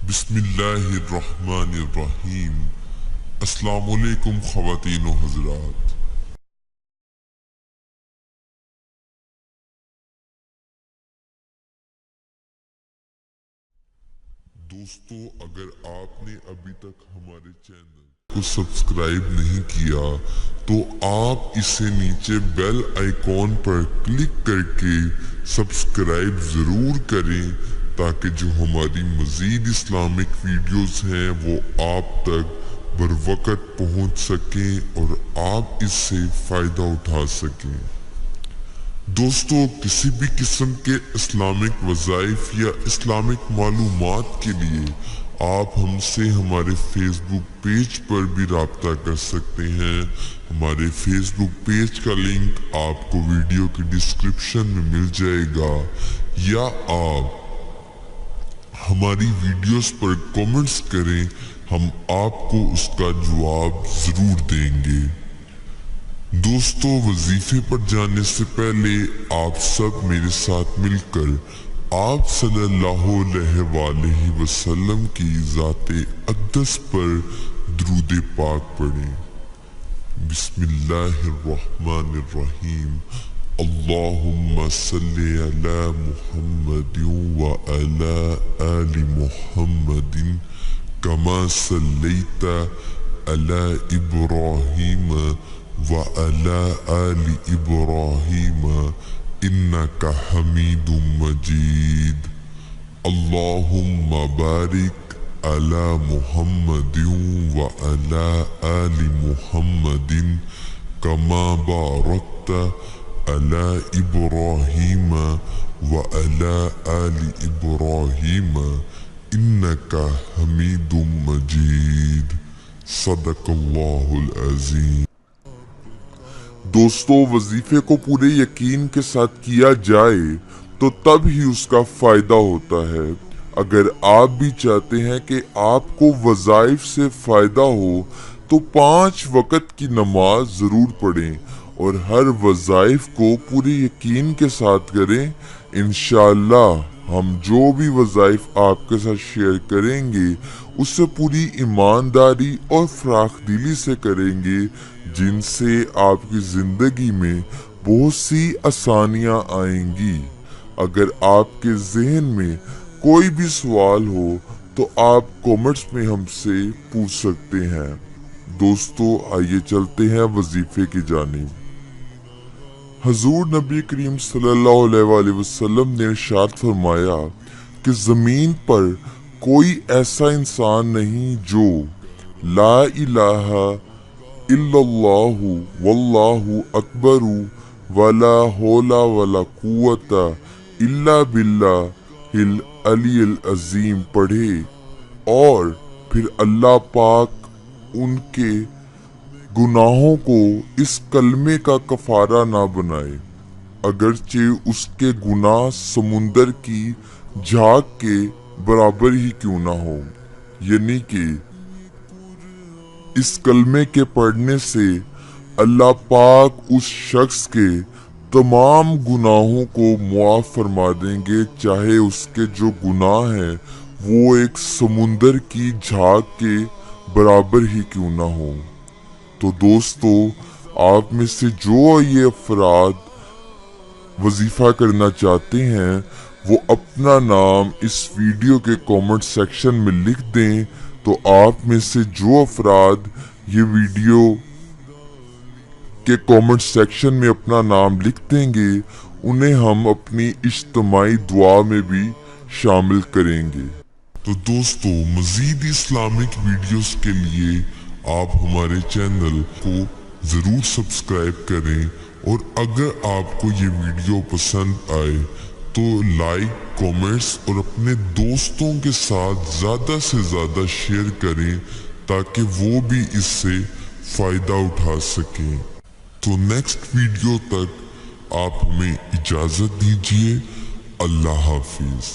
बिस्मिल्लाहिर्रहमानिर्रहीम। अस्सलाम वालेकुम ख़वातीन व हज़रात। दोस्तों, अगर आपने अभी तक हमारे चैनल को सब्सक्राइब नहीं किया तो आप इसे नीचे बेल आइकॉन पर क्लिक करके सब्सक्राइब ज़रूर करें ताकि जो हमारी मज़ीद इस्लामिक वीडियोस हैं वो आप तक बरवक़्त पहुंच सकें और आप इससे फ़ायदा उठा सकें। दोस्तों, किसी भी किस्म के इस्लामिक वज़ाइफ या इस्लामिक मालूमात के लिए आप हमसे हमारे फेसबुक पेज पर भी राब्ता कर सकते हैं। हमारे फेसबुक पेज का लिंक आपको वीडियो के डिस्क्रिप्शन में मिल जाएगा, या आप हमारी वीडियोस पर कमेंट्स करें, हम आपको उसका जवाब ज़रूर देंगे। दोस्तों, वजीफे पर जाने से पहले आप सब मेरे साथ मिलकर आप सल्लल्लाहु अलैहि वसल्लम की ज़ाते अक़दस पर दुरूद पाक पढ़ें। बिस्मिल्लाहिर्रहमानिर्रहीम। अल्लाहुम्मा सल्ली अला मुहम्मदिन व अला आलि मुहम्मदिन कमा सल्लैता अला इब्राहीम व अला आलि इब्राहीम इन्नका हमीदुम मजीद। अल्लाहुम्मा बारिक अला मुहम्मदिन व अला आलि मुहम्मदिन कमा बारकता अला इब्राहीम व अला आलि इब्राहीम इन्नका हमीदुम मजीद। सदक़ल्लाहुल अज़ीम। दोस्तों, वजीफे को पूरे यकीन के साथ किया जाए तो तब ही उसका फायदा होता है। अगर आप भी चाहते हैं कि आपको वज़ाइफ से फायदा हो तो 5 वक़्त की नमाज ज़रूर पढ़ें और हर वज़ाइफ को पूरे यकीन के साथ करें। इंशाअल्लाह हम जो भी वज़ाइफ आपके साथ शेयर करेंगे उससे पूरी ईमानदारी और फ़राख दिली से करेंगे, जिनसे आपकी ज़िंदगी में बहुत सी आसानियाँ आएंगी। अगर आपके ज़हन में कोई भी सवाल हो तो आप कमेंट्स में हमसे पूछ सकते हैं। दोस्तों, आइए चलते हैं वजीफे की जानिब। हजूर नबी करीम सल्लल्लाहु अलैहि वसल्लम ने इरशाद फरमाया कि ज़मीन पर कोई ऐसा इंसान नहीं जो ला इलाहा इल्लल्लाहु वल्लाहु अकबरु वला हौला वला कुव्वता इल्ला बिल्लाहिल अलील अज़ीम पढ़े और फिर अल्लाह पाक उनके गुनाहों को इस कलमे का कफारा ना बनाए, अगरचे उसके गुनाह समुंदर की झाग के बराबर ही क्यों ना हो। यानी कि इस कलमे के पढ़ने से अल्लाह पाक उस शख्स के तमाम गुनाहों को मुआफ फरमा देंगे, चाहे उसके जो गुनाह हैं वो एक समुंदर की झाग के बराबर ही क्यों ना हो। तो दोस्तों, आप में से जो ये अफराद वजीफा करना चाहते हैं वो अपना नाम इस वीडियो के कमेंट सेक्शन में लिख दें। तो आप में से जो अफराद ये वीडियो के कमेंट सेक्शन में अपना नाम लिख देंगे उन्हें हम अपनी इज्तिमाई दुआ में भी शामिल करेंगे। तो दोस्तों, मजीद इस्लामिक वीडियोस के लिए आप हमारे चैनल को ज़रूर सब्सक्राइब करें, और अगर आपको ये वीडियो पसंद आए तो लाइक, कमेंट्स और अपने दोस्तों के साथ ज़्यादा से ज़्यादा शेयर करें ताकि वो भी इससे फ़ायदा उठा सकें। तो नेक्स्ट वीडियो तक आप हमें इजाज़त दीजिए। अल्लाह हाफिज़।